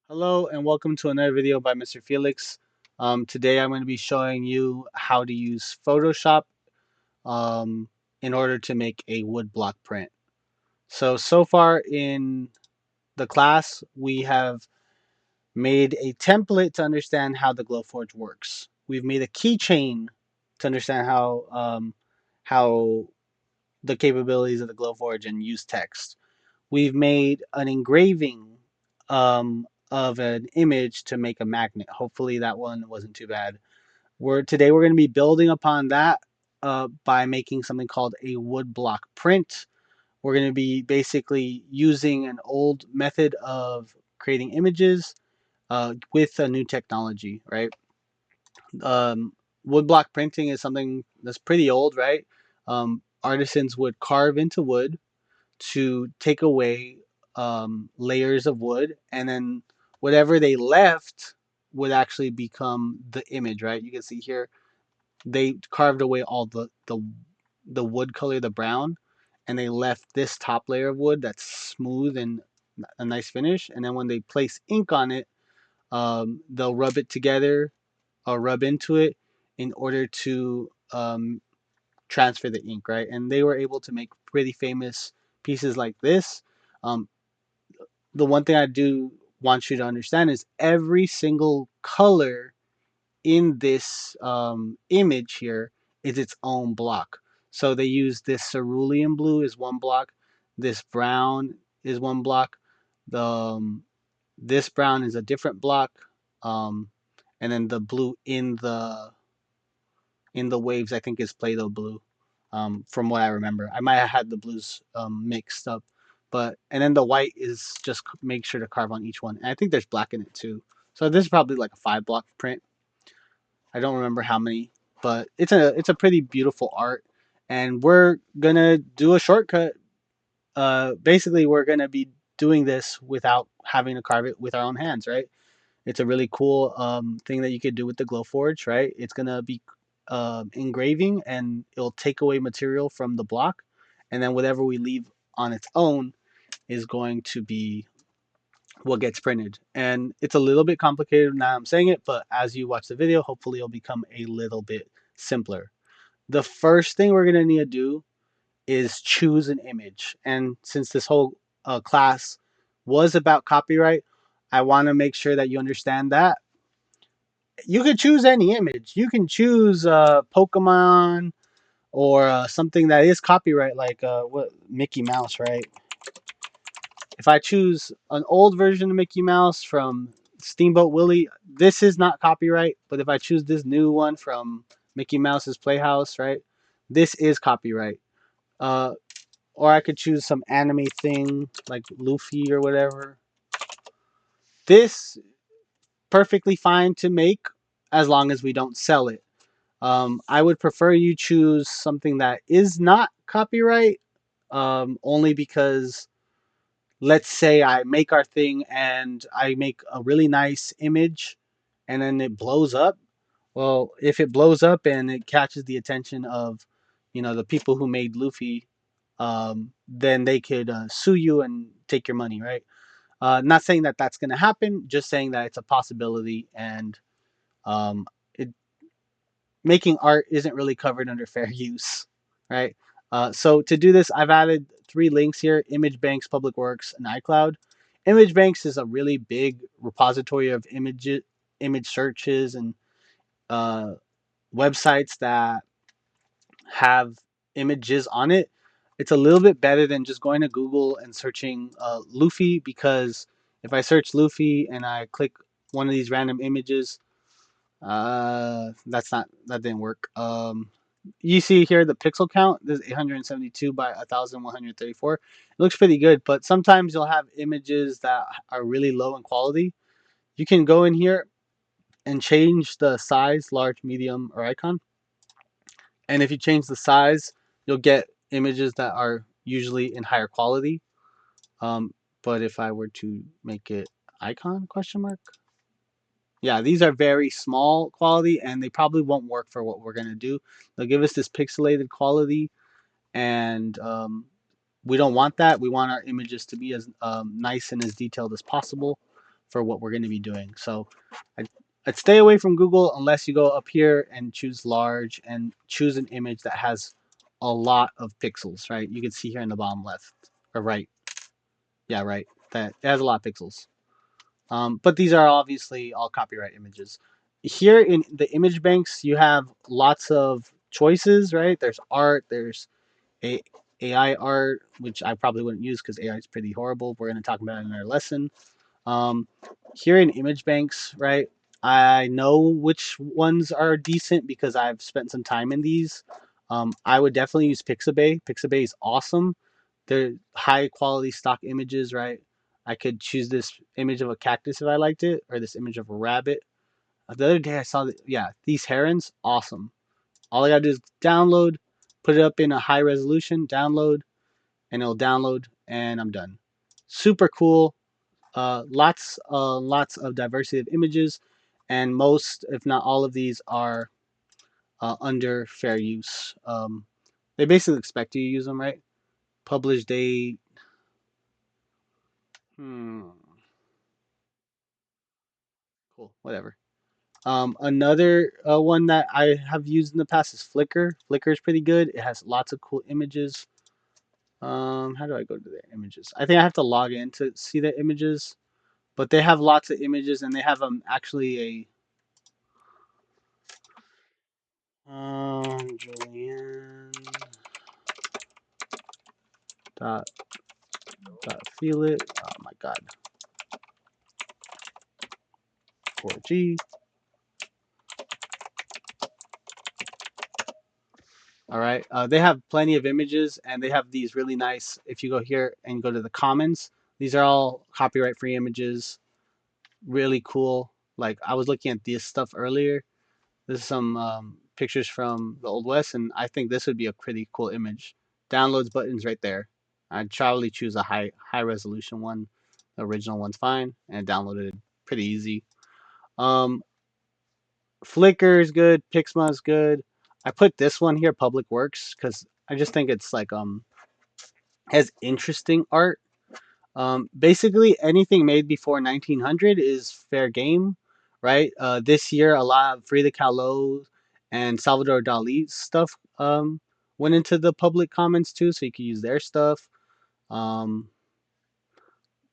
Hello and welcome to another video by Mr. Felix. Today I'm going to be showing you how to use Photoshop um, in order to make a woodblock print. So far in the class, we have made a template to understand how the Glowforge works. We've made a keychain to understand how the capabilities of the Glowforge and use text. We've made an engraving of an image to make a magnet. Hopefully that one wasn't too bad. Today we're going to be building upon that by making something called a woodblock print. We're going to be basically using an old method of creating images with a new technology, right? Woodblock printing is something that's pretty old, right? Artisans would carve into wood to take away layers of wood, and then whatever they left would actually become the image, right? You can see here they carved away all the wood color, the brown, and they left this top layer of wood that's smooth and a nice finish. And then when they place ink on it, they'll rub it together or rub into it in order to transfer the ink, right? And they were able to make pretty famous pieces like this. Um, the one thing I do want you to understand is every single color in this image here is its own block. So they use this cerulean blue is one block, this brown is one block, the this brown is a different block, um, and then the blue in the waves I think is Play-Doh blue, from what I remember. I might have had the blues mixed up, but and then the white is just make sure to carve on each one. And I think there's black in it too. So this is probably like a 5 block print. I don't remember how many, but it's a pretty beautiful art. And we're gonna do a shortcut. Basically, we're gonna be doing this without having to carve it with our own hands, right? It's a really cool thing that you could do with the Glowforge, right? It's gonna be engraving, and it'll take away material from the block, and then whatever we leave on its own is going to be what gets printed. And it's a little bit complicated now I'm saying it, but as you watch the video, hopefully it'll become a little bit simpler. The first thing we're gonna need to do is choose an image, and since this whole class was about copyright, I want to make sure that you understand that you could choose any image. You can choose Pokemon or something that is copyright, like what Mickey Mouse, right? If I choose an old version of Mickey Mouse from Steamboat Willie, this is not copyright. But if I choose this new one from Mickey Mouse's Playhouse, right, this is copyright. Uh, or I could choose some anime thing like Luffy or whatever. This perfectly fine to make as long as we don't sell it. I would prefer you choose something that is not copyright, only because let's say I make our thing and I make a really nice image and then it blows up. Well, if it blows up and it catches the attention of, the people who made Luffy, then they could sue you and take your money, right? Not saying that that's going to happen, just saying that it's a possibility, and um, it making art isn't really covered under fair use, right? So to do this, I've added 3 links here: Image Banks, Public Works, and iCloud. Image Banks is a really big repository of image searches, and uh, websites that have images on it. It's a little bit better than just going to Google and searching Luffy, because if I search Luffy and I click one of these random images, that didn't work. You see here the pixel count. This is 872 by 1134. It looks pretty good, but sometimes you'll have images that are really low in quality. You can go in here and change the size, large, medium, or icon. And if you change the size, you'll get images that are usually in higher quality. But if I were to make it icon question mark, yeah, these are very small quality, and they probably won't work for what we're gonna do. They'll give us this pixelated quality, and we don't want that. We want our images to be as nice and as detailed as possible for what we're going to be doing. So I'd, I'd stay away from Google unless you go up here and choose large and choose an image that has a lot of pixels, right? You can see here in the bottom left or right. Yeah, right. That it has a lot of pixels. But these are obviously all copyright images. Here in the image banks, you have lots of choices, right? There's art, there's a AI art, which I probably wouldn't use because AI is pretty horrible. We're going to talk about it in our lesson. Um, Here in image banks, right? I know which ones are decent because I've spent some time in these. I would definitely use Pixabay. Pixabay is awesome. They're high quality stock images, right? I could choose this image of a cactus if I liked it, or this image of a rabbit. The other day I saw that, yeah, these herons, awesome. All I gotta do is download, put it up in a high resolution, download, and it'll download, and I'm done. Super cool. Lots of diversity of images, and most, if not all of these, are under fair use. They basically expect you to use them, right? Publish date. Hmm. Cool. Whatever. Another one that I have used in the past is Flickr. Flickr is pretty good. It has lots of cool images. How do I go to the images? I think I have to log in to see the images, but they have lots of images, and they have actually a Julianne dot feel it. Oh my god. 4G. All right. They have plenty of images, and they have these really nice. If you go here and go to the comments, these are all copyright free images. Really cool. Like I was looking at this stuff earlier. This is some pictures from the Old West, and I think this would be a pretty cool image. Downloads buttons right there. I'd probably choose a high resolution one. The original one's fine, and downloaded pretty easy. Um, Flickr is good. Pixma is good. I put this one here, Public Works, because I just think it's like has interesting art. Basically, anything made before 1900 is fair game, right? This year, a lot of Frida Kahlo and Salvador Dali stuff went into the public comments too, so you can use their stuff. Um,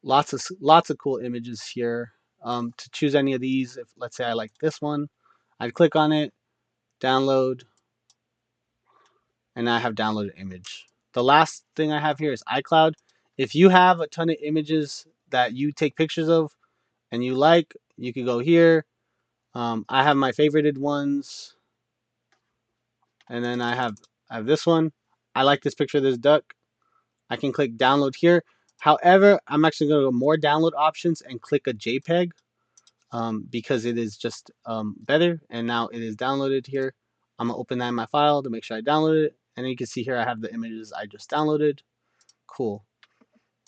lots of cool images here. To choose any of these, if let's say I like this one, I'd click on it, download, and I have downloaded image. The last thing I have here is iCloud. If you have a ton of images that you take pictures of and you like, you can go here. I have my favorited ones, and then I have this one. I like this picture of this duck. I can click download here. However, I'm actually going to go more download options and click a JPEG because it is just better. And now it is downloaded here. I'm gonna open that in my file to make sure I download it. And then you can see here I have the images I just downloaded. Cool.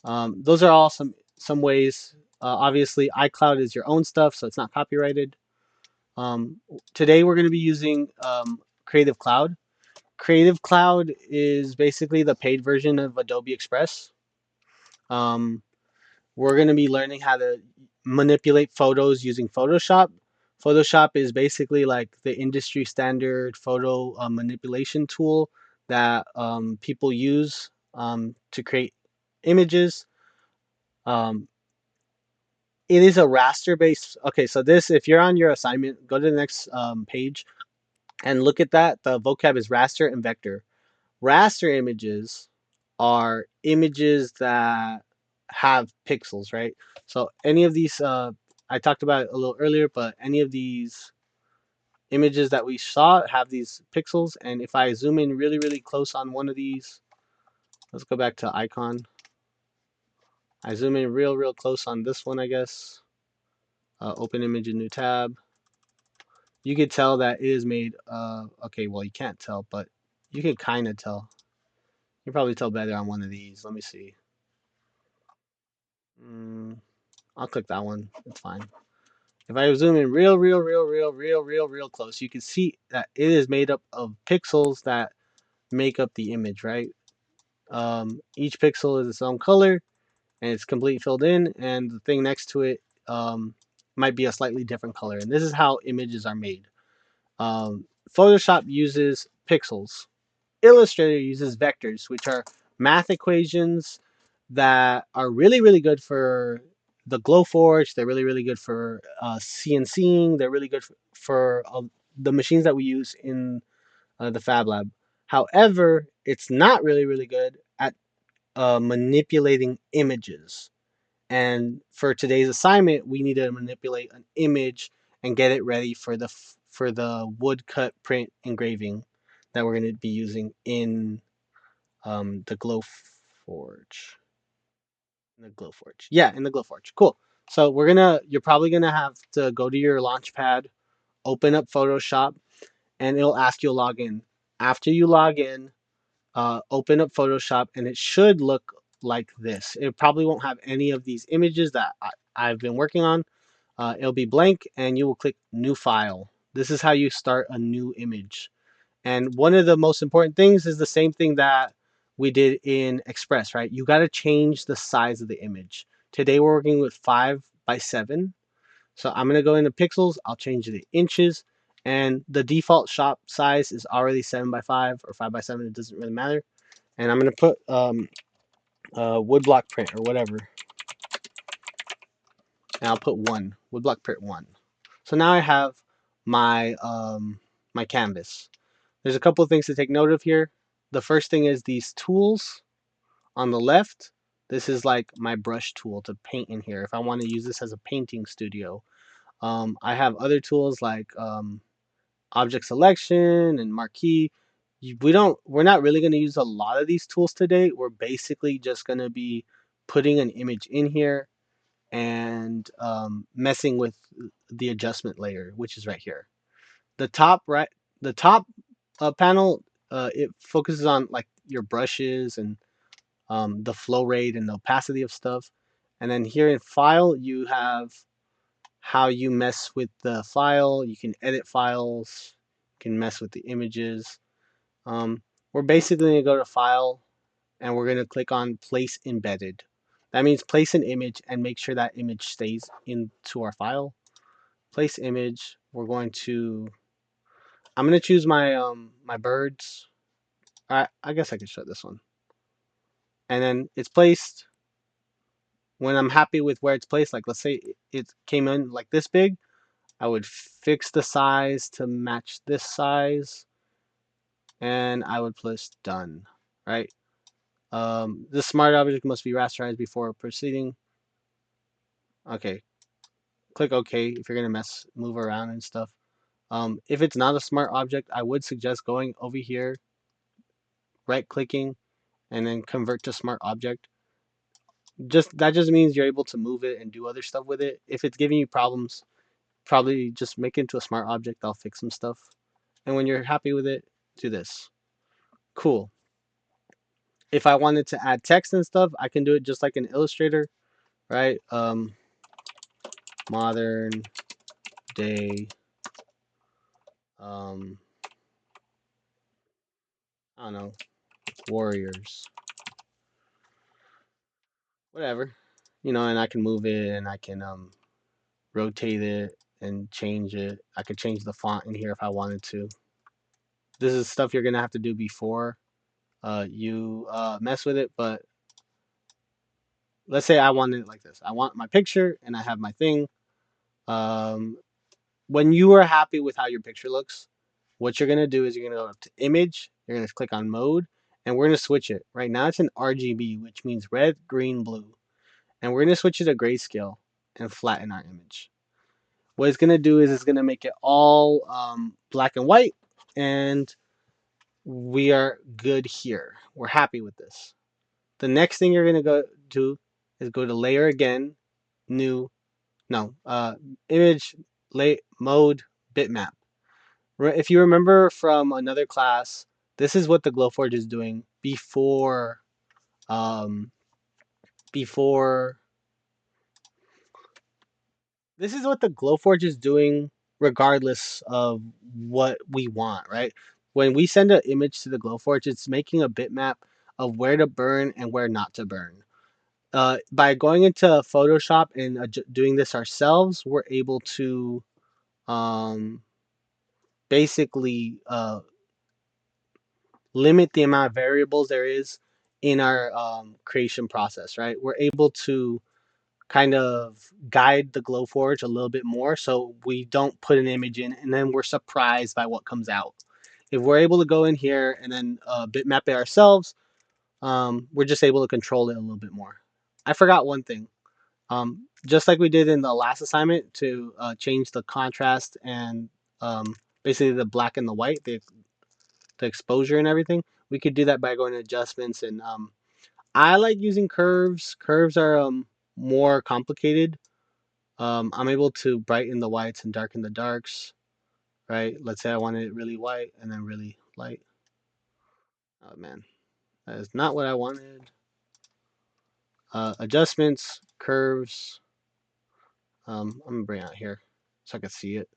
Those are all some ways. Obviously, iCloud is your own stuff, so it's not copyrighted. Um, Today we're going to be using Creative Cloud. Creative Cloud is basically the paid version of Adobe Express. Um, we're going to be learning how to manipulate photos using Photoshop. Photoshop is basically like the industry standard photo manipulation tool that people use to create images. Um, it is a raster based. Okay, so this, if you're on your assignment, go to the next page and look at that. The vocab is raster and vector. Raster images are images that have pixels, right? So any of these, I talked about it a little earlier, but any of these images that we saw have these pixels. And if I zoom in really, really close on one of these, let's go back to icon. I zoom in real close on this one, I guess. Open image in new tab. You could tell that it is made, okay, well, you can't tell, but you can kind of tell. You can probably tell better on one of these. Let me see. Mm, I'll click that one. It's fine. If I zoom in real close, you can see that it is made up of pixels that make up the image, right? Each pixel is its own color and it's completely filled in, and the thing next to it might be a slightly different color. And this is how images are made. Photoshop uses pixels. Illustrator uses vectors, which are math equations that are really, really good for the Glowforge. They're really, really good for CNCing. They're really good for the machines that we use in the Fab Lab. However, it's not really, really good at manipulating images. And for today's assignment, we need to manipulate an image and get it ready for the woodcut print engraving that we're going to be using in the Glowforge. In the Glowforge. Yeah, in the Glowforge. Cool. So you're probably gonna have to go to your Launchpad, open up Photoshop, and it'll ask you to log in. After you log in, open up Photoshop, and it should look like this. It probably won't have any of these images that I've been working on. It'll be blank, and you will click New File. This is how you start a new image. And one of the most important things is the same thing that we did in Express, right? You got to change the size of the image. Today we're working with 5 by 7. So I'm going to go into pixels. I'll change the inches. And the default shop size is already 7 by 5 or 5 by 7. It doesn't really matter. And I'm going to put woodblock print or whatever. And I'll put 1, woodblock print 1. So now I have my canvas. There's a couple of things to take note of here. The first thing is these tools on the left. This is like my brush tool to paint in here if I want to use this as a painting studio. I have other tools like object selection and marquee. We're not really going to use a lot of these tools today. We're basically just going to be putting an image in here and messing with the adjustment layer, which is right here. The top right, the top panel, it focuses on like your brushes and the flow rate and the opacity of stuff. And then here in file, you have how you mess with the file. You can edit files, you can mess with the images. We're basically going to go to file and we're going to click on place embedded. That means place an image and make sure that image stays into our file. Place image. I'm going to choose my birds. I guess I could show this one. And then it's placed. When I'm happy with where it's placed, like let's say it came in like this big, I would fix the size to match this size and I would press done, right? The smart object must be rasterized before proceeding. Okay, click OK if you're gonna move around and stuff. If it's not a smart object, I would suggest going over here, right clicking, and then convert to smart object. That just means you're able to move it and do other stuff with it. If it's giving you problems, probably just make it into a smart object. I'll fix some stuff. And when you're happy with it, do this. Cool. If I wanted to add text and stuff, I can do it just like in Illustrator, right? Modern day, um, I don't know, warriors, whatever, and I can move it and I can rotate it and change it. I could change the font in here if I wanted to. This is stuff you're gonna have to do before you mess with it, but let's say I want it like this. I want my picture and I have my thing. Um, when you are happy with how your picture looks, what you're gonna do is you're gonna go up to image, you're gonna click on mode, and we're gonna switch it. Right now it's in RGB, which means red, green, blue. And we're gonna switch it to grayscale and flatten our image. What it's gonna do is it's gonna make it all black and white, and we are good here. We're happy with this. The next thing you're gonna go do is go to layer again, new, no, image, mode, bitmap. If you remember from another class, this is what the Glowforge is doing um, before. This is what the Glowforge is doing, regardless of what we want, right? When we send an image to the Glowforge, it's making a bitmap of where to burn and where not to burn. by going into Photoshop and doing this ourselves, we're able to um, basically limit the amount of variables there is in our creation process, right? We're able to kind of guide the Glowforge a little bit more so we don't put an image in and then we're surprised by what comes out. If we're able to go in here and then bitmap it ourselves, we're just able to control it a little bit more. I forgot one thing. Just like we did in the last assignment to change the contrast and basically the black and the white, the exposure and everything, we could do that by going to adjustments. And I like using curves. Curves are more complicated. I'm able to brighten the whites and darken the darks, right? Let's say I wanted it really white and then really light. Oh man, that is not what I wanted. Adjustments, curves. I'm gonna bring it out here so I can see it.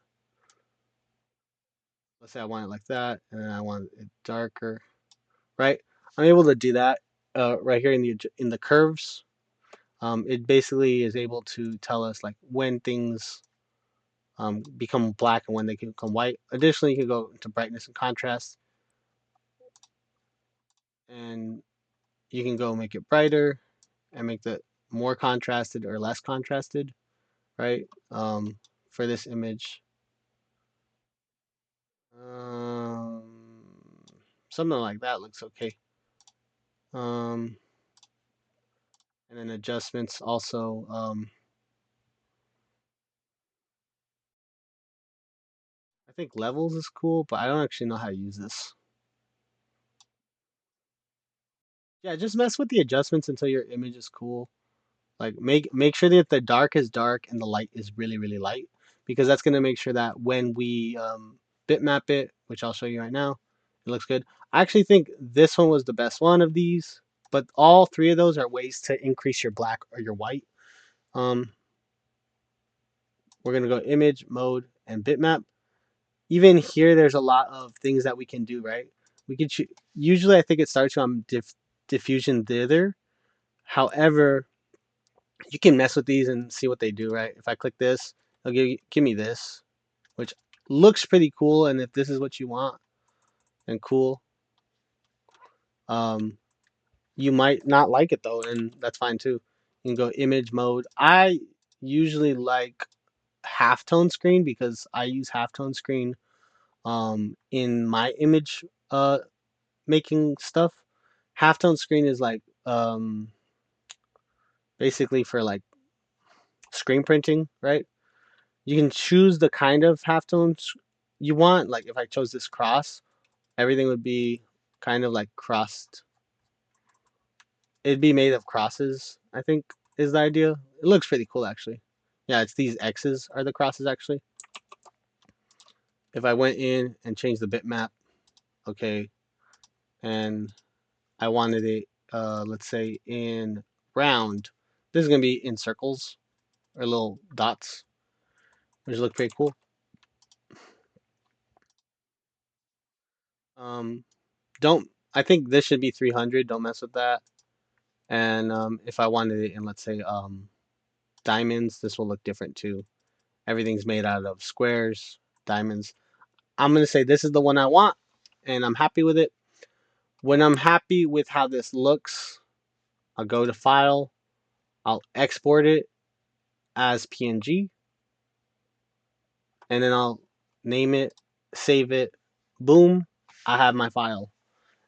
Let's say I want it like that, and then I want it darker, right? I'm able to do that right here in the curves. It basically is able to tell us like when things become black and when they can become white. Additionally, you can go into brightness and contrast, and you can go make it brighter and make that more contrasted or less contrasted, right? For this image, um, something like that looks okay. Um, and then adjustments also. I think levels is cool, but I don't actually know how to use this. Yeah, just mess with the adjustments until your image is cool. Like make sure that the dark is dark and the light is really really light, because that's gonna make sure that when we bitmap it, which I'll show you right now, it looks good. I actually think this one was the best one of these, but all three of those are ways to increase your black or your white. Um, we're gonna go image mode and bitmap. Even here, there's a lot of things that we can do, right? We can usually I think it starts on diffusion thither. However, you can mess with these and see what they do, right? If I click this, it'll give me this, which looks pretty cool. And if this is what you want, then cool. Um, you might not like it though, and that's fine too. You can go image mode. I usually like halftone screen because I use halftone screen in my image making stuff. Halftone screen is like basically for like screen printing, right? You can choose the kind of halftone you want. Like if I chose this cross, everything would be kind of like crossed. It'd be made of crosses, I think is the idea. It looks pretty cool actually. Yeah, it's these X's are the crosses actually. If I went in and changed the bitmap, okay, and I wanted it, let's say in round, this is gonna be in circles or little dots, which look pretty cool. Um, don't I think this should be 300. Don't mess with that. And if I wanted it in, let's say, diamonds, this will look different too. Everything's made out of squares, diamonds. I'm going to say this is the one I want, and I'm happy with it. When I'm happy with how this looks, I'll go to File, I'll export it as PNG, and then I'll name it, save it, boom, I have my file.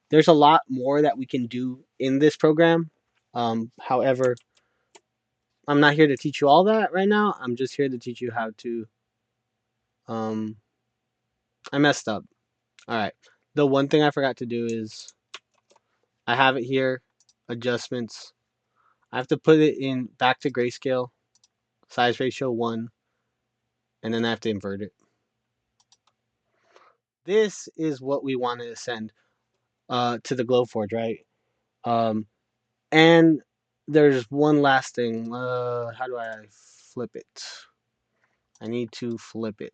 There's a lot more that we can do in this program. However, I'm not here to teach you all that right now. I'm just here to teach you how to. Um, I messed up. All right. The one thing I forgot to do is I have it here, adjustments. I have to put it in back to grayscale, size ratio 1, and then I have to invert it. This is what we want to send to the Glowforge, right? Um, and there's one last thing. How do I flip it? I need to flip it.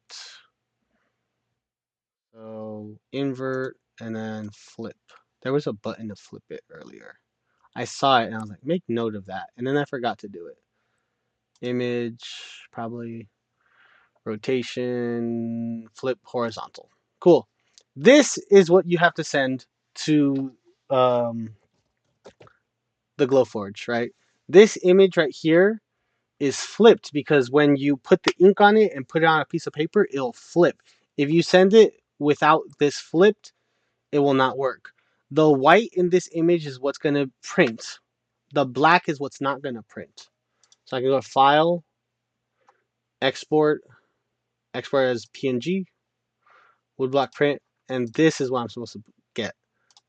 So invert and then flip. There was a button to flip it earlier. I saw it and I was like, make note of that. And then I forgot to do it. Image, probably rotation, flip horizontal. Cool. This is what you have to send to um, the Glowforge, right? This image right here is flipped because when you put the ink on it and put it on a piece of paper, it'll flip. If you send it without this flipped, it will not work. The white in this image is what's going to print. The black is what's not going to print. So I can go to File, Export, Export as PNG, Woodblock Print, and this is what I'm supposed to get.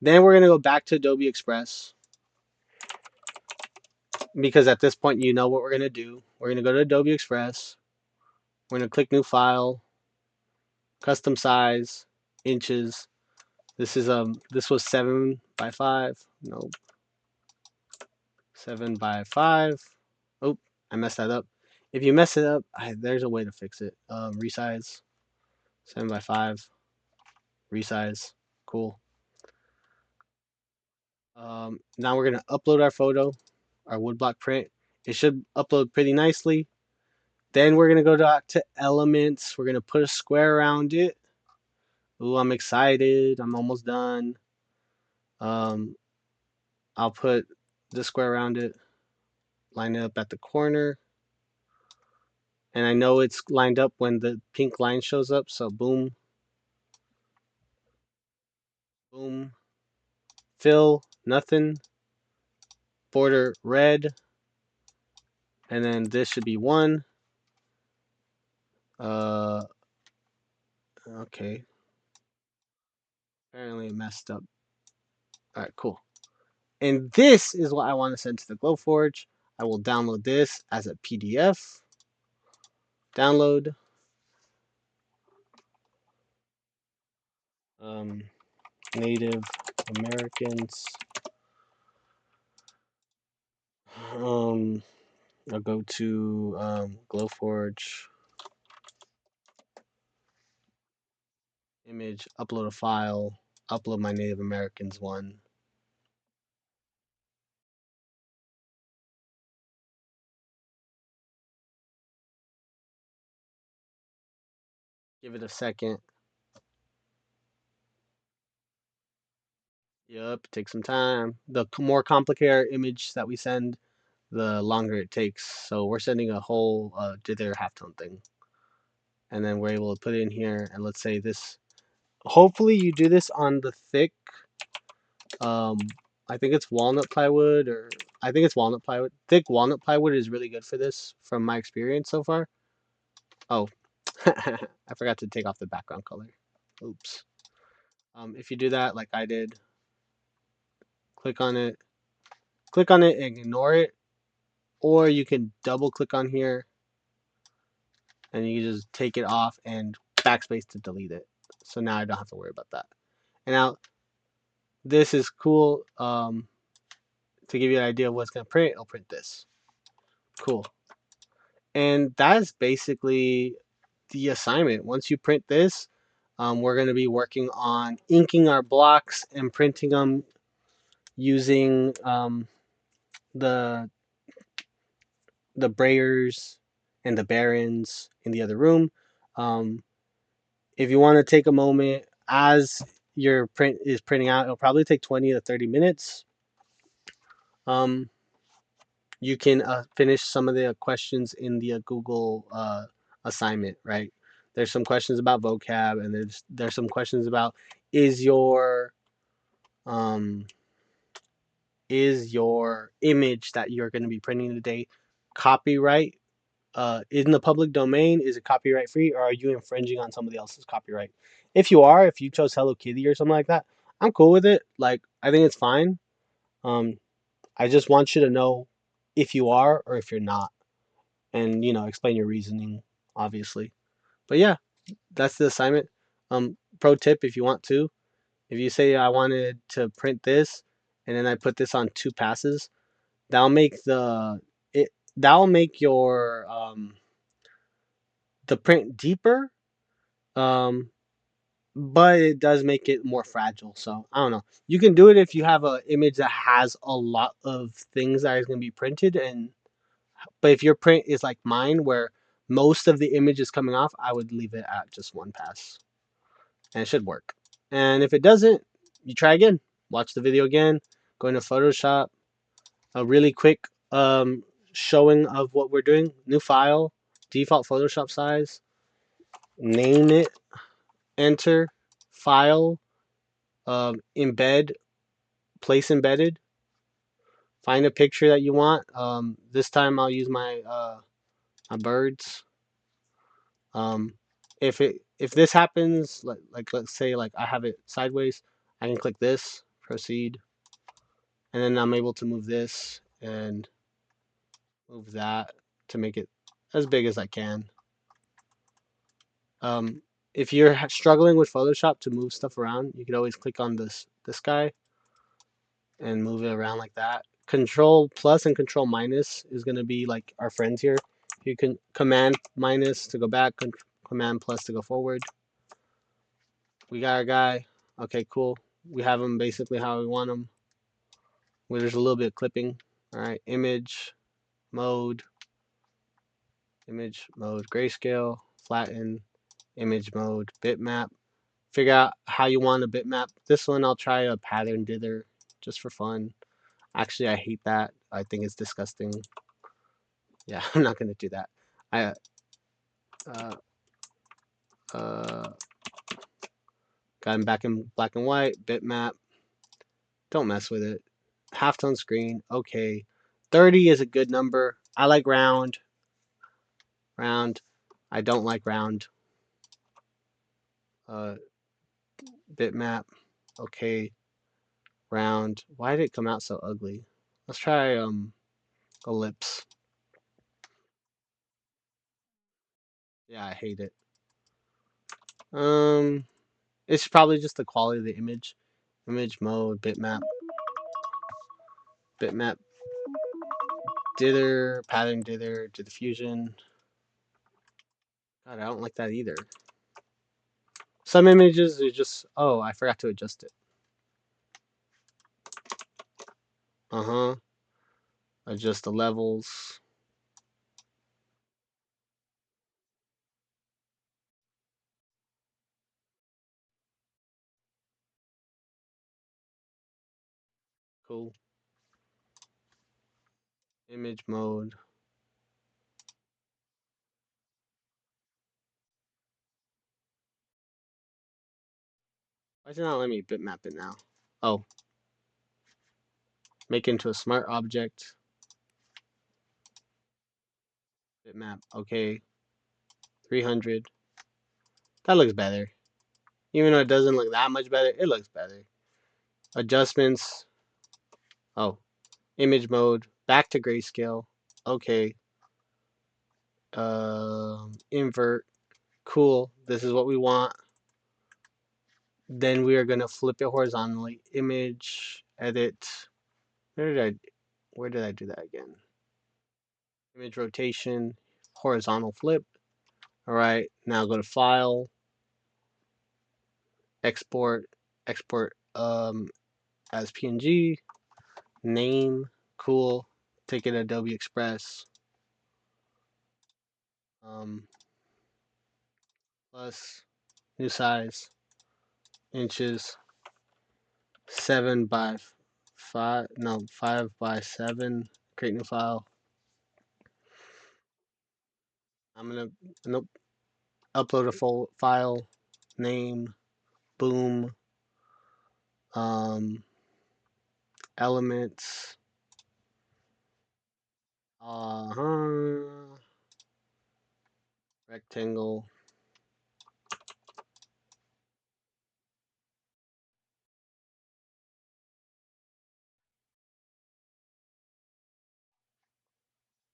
Then we're going to go back to Adobe Express because at this point you know what we're going to do. We're going to go to Adobe Express. We're going to click New File, Custom Size, Inches. This was 7 by 5. No, 7 by 5. Oh, I messed that up. If you mess it up, there's a way to fix it. Resize 7 by 5. Resize. Cool. Now we're gonna upload our photo, our woodblock print. It should upload pretty nicely. Then we're gonna go to elements. We're gonna put a square around it. Ooh, I'm excited. I'm almost done. Um, I'll put the square around it. Line it up at the corner. And I know it's lined up when the pink line shows up. So boom, boom, fill, nothing, border red, and then this should be 1. Uh, okay. Apparently it messed up. All right, cool. And this is what I want to send to the Glowforge. I will download this as a PDF. Download. Um, Native Americans. Um, I'll go to Glowforge. Image, upload a file, upload my Native Americans one. Give it a second. Yep, take some time. The more complicated our image that we send, the longer it takes. So we're sending a whole dither halftone thing. And then we're able to put it in here. And let's say this. Hopefully you do this on the thick, um, I think it's walnut plywood, or I think it's walnut plywood. Thick walnut plywood is really good for this from my experience so far. Oh, I forgot to take off the background color. Oops. If you do that like I did, click on it, and ignore it, or you can double click on here and you can just take it off and backspace to delete it. So now I don't have to worry about that. And now this is cool. To give you an idea of what's gonna print, I'll print this. Cool. And that's basically the assignment. Once you print this, we're going to be working on inking our blocks and printing them using the the brayers and the barons in the other room. Um, if you want to take a moment as your print is printing out, it'll probably take 20 to 30 minutes. You can finish some of the questions in the Google assignment, right? There's some questions about vocab, and there's some questions about is your um, is your image that you're going to be printing today copyright in the public domain? Is it copyright free, or are you infringing on somebody else's copyright? If you are, if you chose Hello Kitty or something like that, I'm cool with it. Like, I think it's fine. Um, I just want you to know if you are or if you're not, and explain your reasoning, obviously. But yeah, that's the assignment. Pro tip: if you want to, if you say I wanted to print this, and then I put this on 2 passes, that'll make that'll make your the print deeper. Um, but it does make it more fragile. So I don't know. You can do it if you have an image that has a lot of things that is going to be printed, and but if your print is like mine, where most of the image is coming off, I would leave it at just one pass, and it should work. And if it doesn't, you try again. Watch the video again. Go into Photoshop. A really quick showing of what we're doing. New file, default Photoshop size. Name it. Enter. File. Embed. Place embedded. Find a picture that you want. This time I'll use my birds. Um, if this happens, like let's say like I have it sideways, I can click this, proceed, and then I'm able to move this and move that to make it as big as I can. Um, if you're struggling with Photoshop to move stuff around, you could always click on this guy and move it around like that. Control plus and control minus is going to be like our friends here. You can command minus to go back, command plus to go forward. We got our guy. Okay, cool. We have him basically how we want him. Where there's a little bit of clipping. All right, image mode, grayscale, flatten, image mode, bitmap. Figure out how you want a bitmap. This one I'll try a pattern dither just for fun. Actually, I hate that. I think it's disgusting. Yeah, I'm not gonna do that. I uh uh got him back in black and white, bitmap. Don't mess with it. Halftone screen, okay. 30 is a good number. I like round. Round. I don't like round. Uh bitmap. Okay. Round. Why did it come out so ugly? Let's try ellipse. Yeah, I hate it. Um it's probably just the quality of the image. Image mode, bitmap dither, pattern dither, to the fusion. God, I don't like that either. Some images are just, oh, I forgot to adjust it. Uh-huh. Adjust the levels. Cool. Image mode. Why is it not letting me bitmap it now? Oh, make it into a smart object. Bitmap. Okay. 300. That looks better. Even though it doesn't look that much better, it looks better. Adjustments. Oh, image mode. Back to grayscale. Okay. Invert. Cool. This is what we want. Then we are gonna flip it horizontally. Image. Edit. Where did I? Where did I do that again? Image rotation. Horizontal flip. All right. Now go to File. Export. Export as PNG. Name. Cool. Take it Adobe Express. Um, plus new size inches 7 by 5, no, 5 by 7. Create new file. I'm gonna, nope, upload a full file. Name. Boom. um Elements. Uh-huh. Rectangle.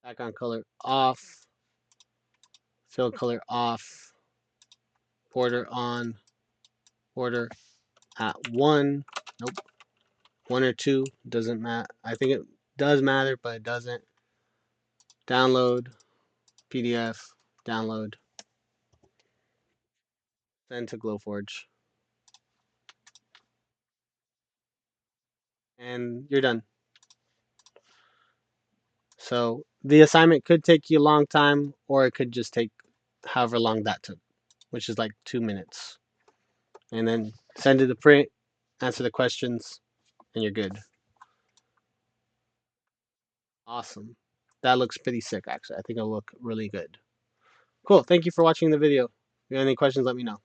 Background color off. Fill color off. Border on. Border at 1. Nope. 1 or 2 doesn't matter. I think it does matter, but it doesn't. Download. PDF. Download. Send to Glowforge. and you're done. So the assignment could take you a long time, or it could just take however long that took, which is like 2 minutes. And then send it to print, answer the questions, and you're good. Awesome. That looks pretty sick, actually. I think it'll look really good. Cool. Thank you for watching the video. If you have any questions, let me know.